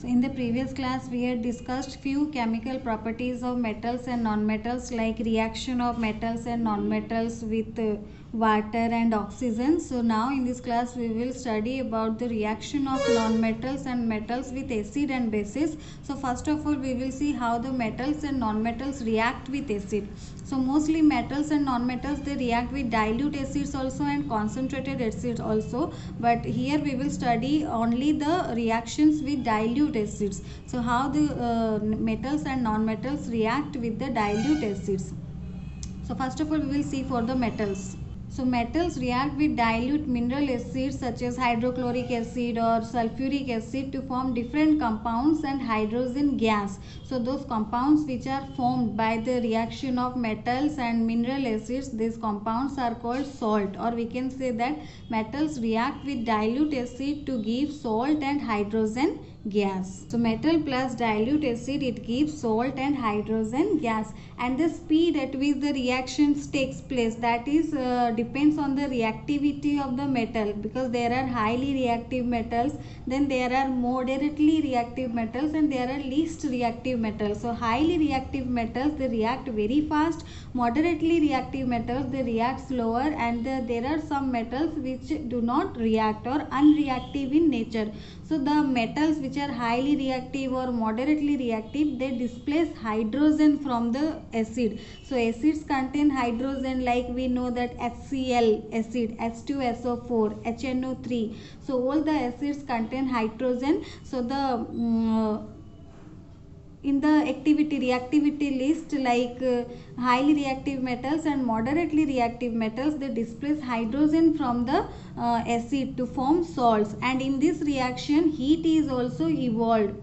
So in the previous class we had discussed few chemical properties of metals and non-metals, like reaction of metals and non-metals with water and oxygen. So now in this class we will study about the reaction of non-metals and metals with acid and bases. So first of all we will see how the metals and non-metals react with acid. So mostly metals and non-metals, they react with dilute acids also and concentrated acids also, but here we will study only the reactions with dilute acids. So how the metals and non-metals react with the dilute acids. So first of all we will see for the metals. So metals react with dilute mineral acids such as hydrochloric acid or sulfuric acid to form different compounds and hydrogen gas. So those compounds which are formed by the reaction of metals and mineral acids, these compounds are called salt, or we can say that metals react with dilute acid to give salt and hydrogen gas. So metal plus dilute acid, it gives salt and hydrogen gas, and the speed at which the reactions takes place, that is depends on the reactivity of the metal, because there are highly reactive metals, then there are moderately reactive metals, and there are least reactive metals. So highly reactive metals, they react very fast, moderately reactive metals, they react slower, and there are some metals which do not react or unreactive in nature. So the metals which are highly reactive or moderately reactive, they displace hydrogen from the acid. So acids contain hydrogen, like we know that HCl acid, H2SO4, HNO3. So all the acids contain hydrogen. So the in the reactivity list, like highly reactive metals and moderately reactive metals, they displace hydrogen from the acid to form salts, and in this reaction heat is also evolved.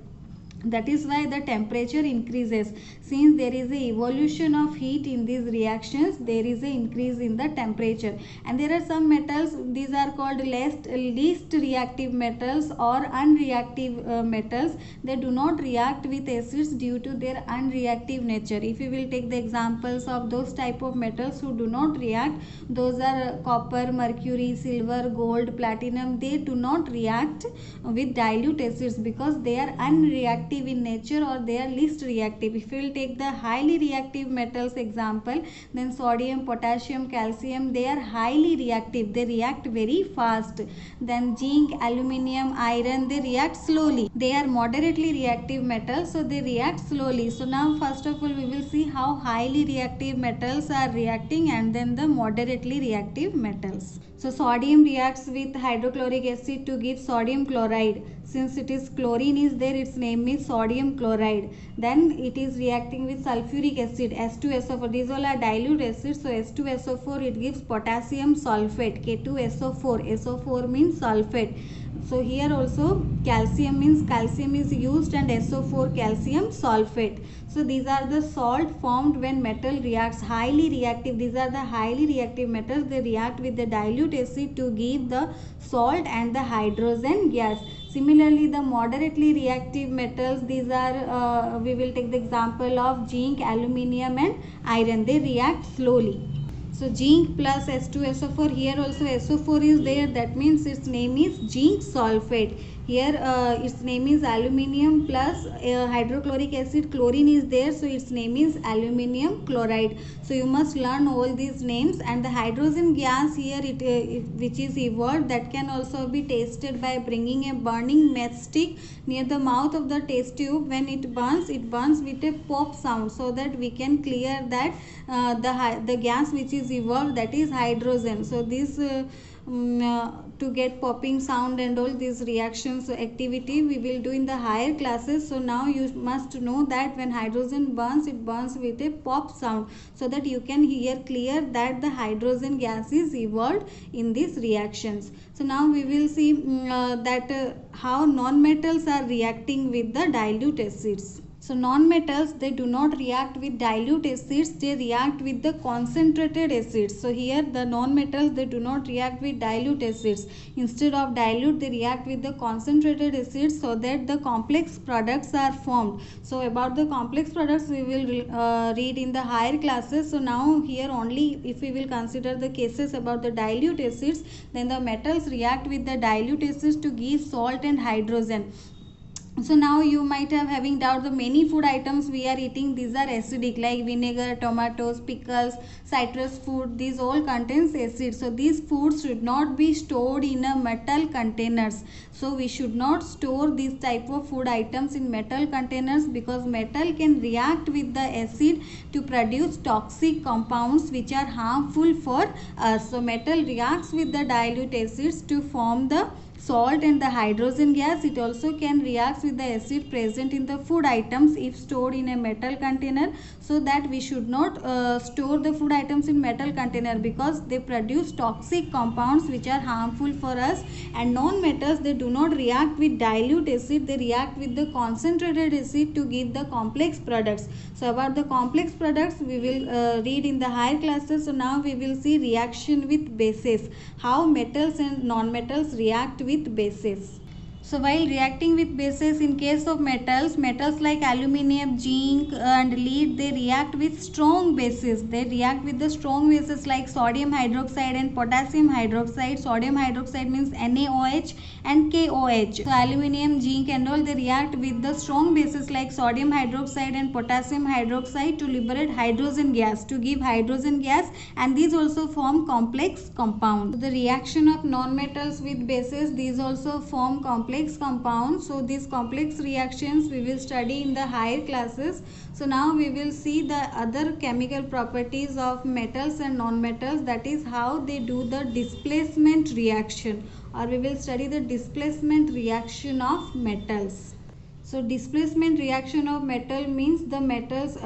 That is why the temperature increases. Since there is a evolution of heat in these reactions, there is a increase in the temperature. And there are some metals, these are called least reactive metals or unreactive metals. They do not react with acids due to their unreactive nature. If you will take the examples of those type of metals who do not react, those are copper, mercury, silver, gold, platinum. They do not react with dilute acids because they are unreactive in nature, or they are least reactive. If we will take the highly reactive metals example, then sodium, potassium, calcium, they are highly reactive, they react very fast. Then zinc, aluminium, iron, they react slowly. They are moderately reactive metals, so they react slowly. So now first of all we will see how highly reactive metals are reacting, and then the moderately reactive metals. So sodium reacts with hydrochloric acid to give sodium chloride. Since it is chlorine is there, its name is sodium chloride. Then it is reacting with sulfuric acid, H2SO4. These all are dilute acids. So H2SO4, it gives potassium sulfate, K2SO4. SO4 means sulfate. So here also calcium means calcium is used, and SO4 calcium sulfate. So these are the salt formed when metal reacts highly reactive. These are the highly reactive metals. They react with the dilute acid to give the salt and the hydrogen gas. Similarly, the moderately reactive metals, these are we will take the example of zinc, aluminium and iron. They react slowly. So zinc plus H2SO4, here also SO4 is there, that means its name is zinc sulfate. Here its name is aluminium plus hydrochloric acid, chlorine is there, so its name is aluminium chloride. So you must learn all these names. And the hydrogen gas here, which is evolved, that can also be tasted by bringing a burning matchstick near the mouth of the test tube. When it burns with a pop sound, so that we can clear that the gas which is evolved, that is hydrogen. So this to get popping sound and all these reactions activity we will do in the higher classes. So now you must know that when hydrogen burns, it burns with a pop sound, so that you can hear clear that the hydrogen gas is evolved in these reactions. So now we will see that how non-metals are reacting with the dilute acids. So non-metals, they do not react with dilute acids, they react with the concentrated acids. So here the non-metals, they do not react with dilute acids. Instead of dilute, they react with the concentrated acids, so that the complex products are formed. So about the complex products we will read in the higher classes. So now here only if we will consider the cases about the dilute acids, then the metals react with the dilute acids to give salt and hydrogen. So now you might have having doubt, the many food items we are eating, these are acidic, like vinegar, tomatoes, pickles, citrus fruit, these all contains acid. So these foods should not be stored in a metal containers. So we should not store these type of food items in metal containers, because metal can react with the acid to produce toxic compounds which are harmful for us. So metal reacts with the dilute acids to form the salt and the hydrogen gas. It also can react with the acid present in the food items if stored in a metal container. So that we should not store the food items in metal container, because they produce toxic compounds which are harmful for us. And non-metals, they do not react with dilute acid, they react with the concentrated acid to give the complex products. So about the complex products we will read in the higher classes. So now we will see reaction with bases, how metals and non-metals react with bases. So while reacting with bases, in case of metals like aluminium, zinc and lead, they react with strong bases. They react with the strong bases like sodium hydroxide and potassium hydroxide. Sodium hydroxide means NaOH and KOH. So aluminium, zinc and all, they react with the strong bases like sodium hydroxide and potassium hydroxide to liberate hydrogen gas, to give hydrogen gas, and these also form complex compounds. So the reaction of non-metals with bases, these also form complex compounds. So these complex reactions we will study in the higher classes. So now we will see the other chemical properties of metals and non-metals, that is how they do the displacement reaction, or we will study the displacement reaction of metals. So displacement reaction of metal means the metals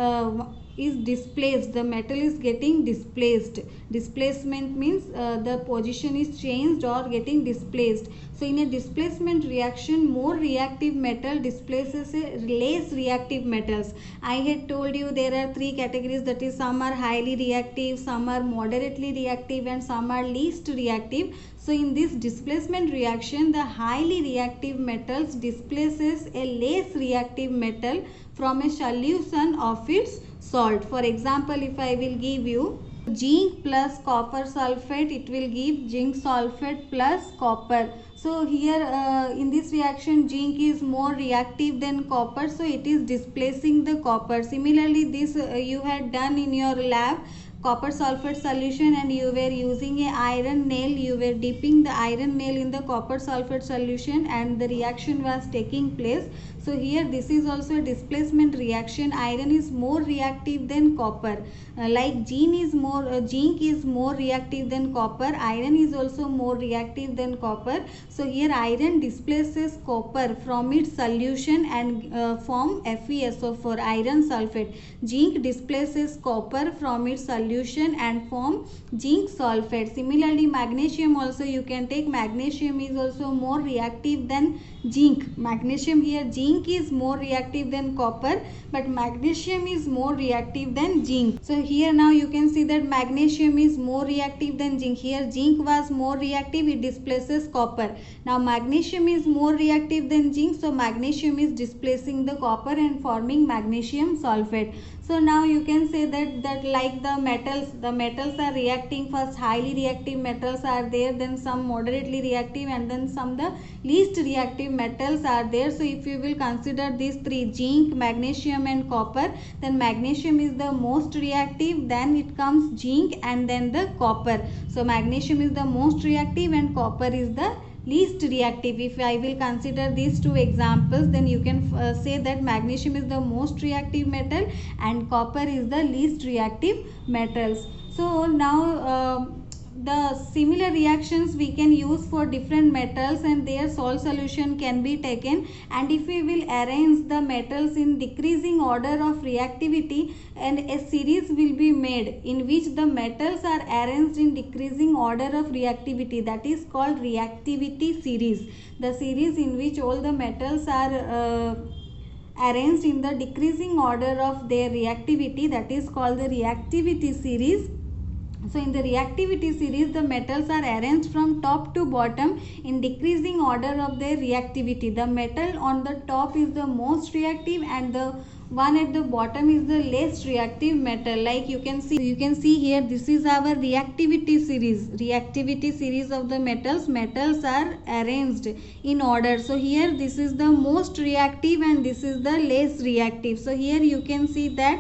is displaced, the metal is getting displaced. Displacement means the position is changed or getting displaced. So in a displacement reaction, more reactive metal displaces a less reactive metals. I had told you there are three categories, that is some are highly reactive, some are moderately reactive and some are least reactive. So in this displacement reaction, the highly reactive metals displaces a less reactive metal from a solution of its salt. For example, if I will give you zinc plus copper sulfate, it will give zinc sulfate plus copper. So here in this reaction, zinc is more reactive than copper, so it is displacing the copper. Similarly, this you had done in your lab, copper sulfate solution, and you were using a iron nail, you were dipping the iron nail in the copper sulfate solution and the reaction was taking place. So here this is also a displacement reaction. Iron is more reactive than copper. Like zinc is more reactive than copper. Iron is also more reactive than copper. So here iron displaces copper from its solution and form FeSO4, iron sulfate. Zinc displaces copper from its solution and form zinc sulfate. Similarly, magnesium also you can take. Magnesium is also more reactive than zinc. Magnesium here, zinc is more reactive than copper, but magnesium is more reactive than zinc. So here now you can see that magnesium is more reactive than zinc. Here zinc was more reactive, it displaces copper. Now magnesium is more reactive than zinc, so magnesium is displacing the copper and forming magnesium sulfate. So now you can say that like the metals are reacting. First highly reactive metals are there, then some moderately reactive, and then some the least reactive metals are there. So if you will consider these three, zinc, magnesium and copper, then magnesium is the most reactive, then it comes zinc and then the copper. So magnesium is the most reactive and copper is the least reactive. If I will consider these two examples, then you can say that magnesium is the most reactive metal and copper is the least reactive metals. So now the similar reactions we can use for different metals and their salt solution can be taken, and if we will arrange the metals in decreasing order of reactivity, and a series will be made in which the metals are arranged in decreasing order of reactivity, that is called reactivity series. The series in which all the metals are arranged in the decreasing order of their reactivity, that is called the reactivity series. So in the reactivity series, the metals are arranged from top to bottom in decreasing order of their reactivity. The metal on the top is the most reactive and the one at the bottom is the less reactive metal. Like you can see here, this is our reactivity series of the metals are arranged in order. So here this is the most reactive and this is the less reactive. So here you can see that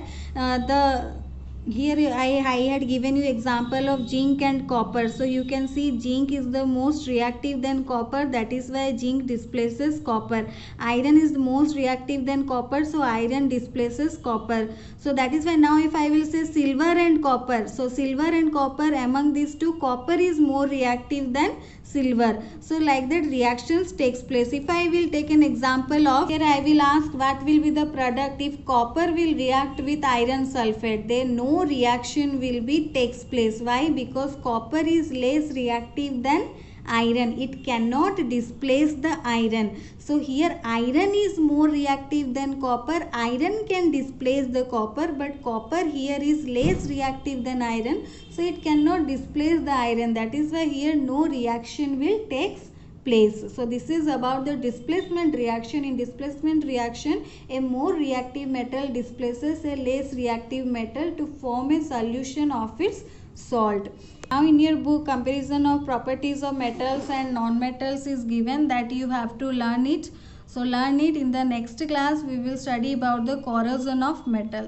here I had given you example of zinc and copper. So you can see zinc is the most reactive than copper, that is why zinc displaces copper. Iron is the most reactive than copper, so iron displaces copper. So that is why now if I will say silver and copper, so silver and copper, among these two, copper is more reactive than silver. So like that reactions takes place. If I will take an example of, here I will ask what will be the product if copper will react with iron sulfate, then no reaction will be takes place. Why? Because copper is less reactive than iron, it cannot displace the iron. So here iron is more reactive than copper, iron can displace the copper, but copper here is less reactive than iron, so it cannot displace the iron. That is why here no reaction will takes place. So this is about the displacement reaction. In displacement reaction, a more reactive metal displaces a less reactive metal to form a solution of its salt. Now in your book, comparison of properties of metals and non-metals is given, that you have to learn it. So learn it. In the next class we will study about the corrosion of metal.